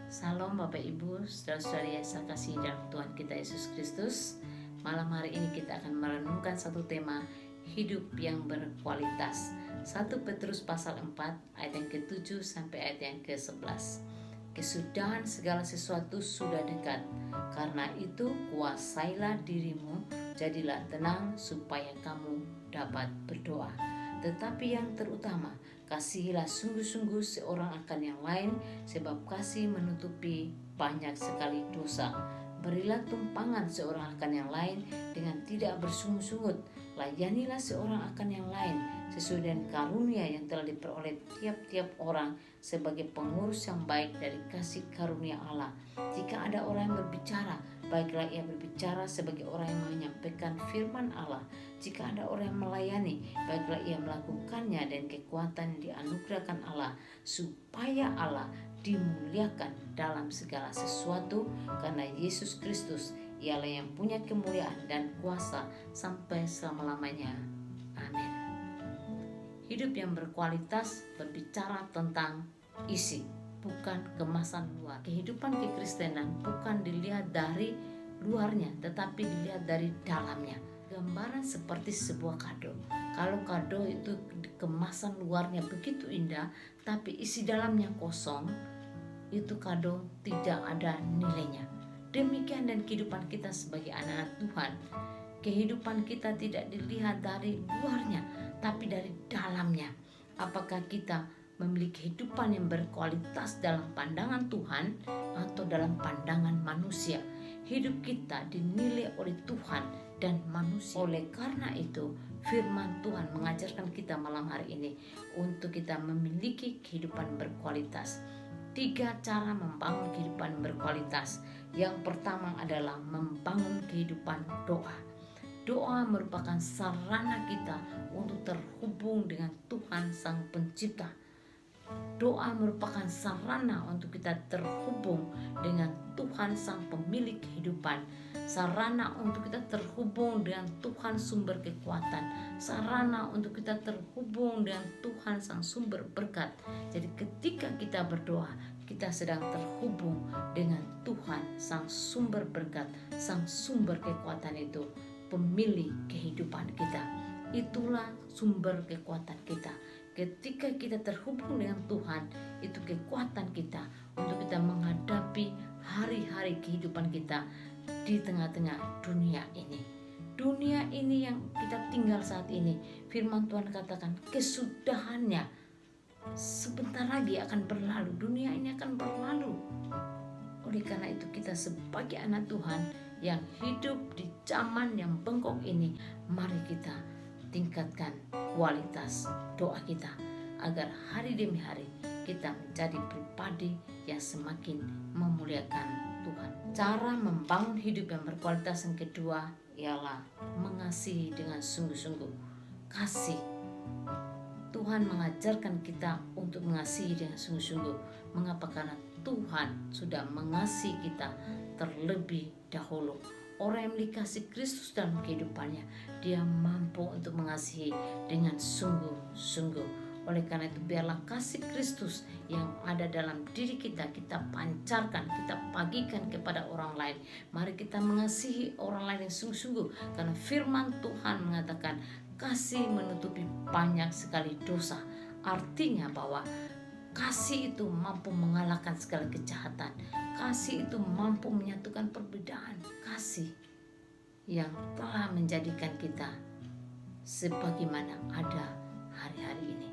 Salam Bapak Ibu, saudara-saudari yang saya kasihi dalam Tuhan kita Yesus Kristus. Malam hari ini kita akan merenungkan satu tema, hidup yang berkualitas. 1 Petrus pasal 4 ayat yang ke-7 sampai ayat yang ke-11. Kesudahan segala sesuatu sudah dekat. Karena itu kuasailah dirimu, jadilah tenang supaya kamu dapat berdoa. Tetapi yang terutama, kasihilah sungguh-sungguh seorang akan yang lain, sebab kasih menutupi banyak sekali dosa. Berilah tumpangan seorang akan yang lain dengan tidak bersungut-sungut. Layanilah seorang akan yang lain sesuai dengan karunia yang telah diperoleh tiap-tiap orang sebagai pengurus yang baik dari kasih karunia Allah. Jika ada orang yang berbicara, baiklah ia berbicara sebagai orang yang menyampaikan firman Allah. Jika ada orang yang melayani, baiklah ia melakukannya dengan kekuatan yang dianugerahkan Allah, supaya Allah dimuliakan dalam segala sesuatu, karena Yesus Kristus ialah yang punya kemuliaan dan kuasa sampai selama-lamanya. Amin. Hidup yang berkualitas berbicara tentang isi, bukan kemasan luar. Kehidupan kekristenan bukan dilihat dari luarnya, tetapi dilihat dari dalamnya. Gambaran seperti sebuah kado. Kalau kado itu kemasan luarnya begitu indah, tapi isi dalamnya kosong, itu kado tidak ada nilainya. Demikian dan kehidupan kita sebagai anak-anak Tuhan. Kehidupan kita tidak dilihat dari luarnya, tapi dari dalamnya. Apakah kita memiliki kehidupan yang berkualitas dalam pandangan Tuhan atau dalam pandangan manusia? Hidup kita dinilai oleh Tuhan dan manusia. Oleh karena itu, firman Tuhan mengajarkan kita malam hari ini untuk kita memiliki kehidupan berkualitas. 3 cara membangun kehidupan berkualitas. Yang pertama adalah membangun kehidupan doa. Doa merupakan sarana kita untuk terhubung dengan Tuhan Sang Pencipta. Doa merupakan sarana untuk kita terhubung dengan Tuhan Sang Pemilik kehidupan. Sarana untuk kita terhubung dengan Tuhan sumber kekuatan. Sarana untuk kita terhubung dengan Tuhan Sang Sumber berkat. Jadi ketika kita berdoa, kita sedang terhubung dengan Tuhan Sang Sumber berkat, Sang Sumber kekuatan itu, pemilik kehidupan kita. Itulah sumber kekuatan kita. Ketika kita terhubung dengan Tuhan, itu kekuatan kita untuk kita menghadapi hari-hari kehidupan kita di tengah-tengah dunia ini. Dunia ini yang kita tinggal saat ini, firman Tuhan katakan kesudahannya sebentar lagi akan berlalu. Dunia ini akan berlalu. Oleh karena itu kita sebagai anak Tuhan yang hidup di zaman yang bengkok ini, mari kita tingkatkan kualitas doa kita agar hari demi hari kita menjadi pribadi yang semakin memuliakan Tuhan. Cara membangun hidup yang berkualitas yang kedua ialah mengasihi dengan sungguh-sungguh. Kasih. Tuhan mengajarkan kita untuk mengasihi dengan sungguh-sungguh. Mengapa? Karena Tuhan sudah mengasihi kita terlebih dahulu. Orang yang dikasih Kristus dalam kehidupannya, dia mampu untuk mengasihi dengan sungguh-sungguh. Oleh karena itu biarlah kasih Kristus yang ada dalam diri kita, kita pancarkan, kita bagikan kepada orang lain. Mari kita mengasihi orang lain yang sungguh-sungguh, karena firman Tuhan mengatakan kasih menutupi banyak sekali dosa. Artinya bahwa kasih itu mampu mengalahkan segala kejahatan. Kasih itu mampu menyatukan perbedaan. Kasih yang telah menjadikan kita sebagaimana ada hari-hari ini.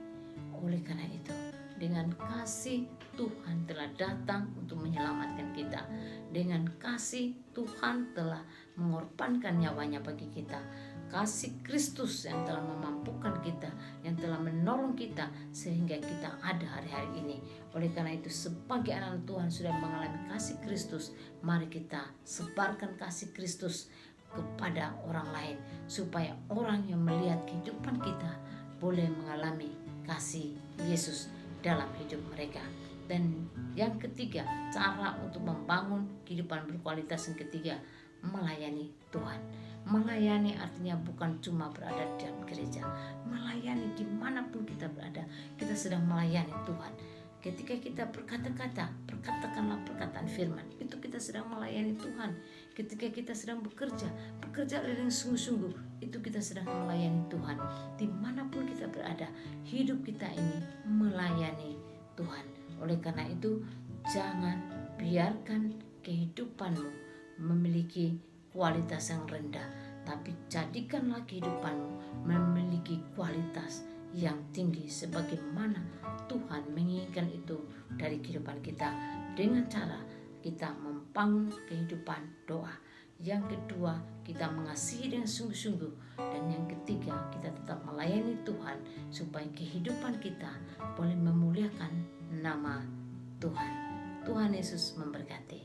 Oleh karena itu, dengan kasih Tuhan telah datang untuk menyelamatkan kita. Dengan kasih Tuhan telah mengorbankan nyawanya bagi kita. Kasih Kristus yang telah memampukan kita, yang telah menolong kita sehingga kita ada hari-hari ini. Oleh karena itu sebagai anak Tuhan sudah mengalami kasih Kristus, mari kita sebarkan kasih Kristus kepada orang lain supaya orang yang melihat kehidupan kita boleh mengalami kasih Yesus dalam hidup mereka. Dan yang ketiga, cara untuk membangun kehidupan berkualitas yang ketiga, melayani Tuhan. Melayani artinya bukan cuma berada di dalam gereja. Melayani dimanapun kita berada, kita sedang melayani Tuhan. Ketika kita berkata-kata katakanlah perkataan firman, itu kita sedang melayani Tuhan. Ketika kita sedang bekerja dengan sungguh-sungguh, itu kita sedang melayani Tuhan. Dimanapun kita berada, hidup kita ini melayani Tuhan. Oleh karena itu, jangan biarkan kehidupanmu memiliki kualitas yang rendah, tapi jadikanlah kehidupanmu memiliki kualitas yang tinggi sebagaimana Tuhan menginginkan itu dari kehidupan kita, dengan cara kita membangun kehidupan doa. Yang kedua, kita mengasihi dengan sungguh-sungguh. Dan yang ketiga, kita tetap melayani Tuhan supaya kehidupan kita boleh memuliakan nama Tuhan. Tuhan Yesus memberkati.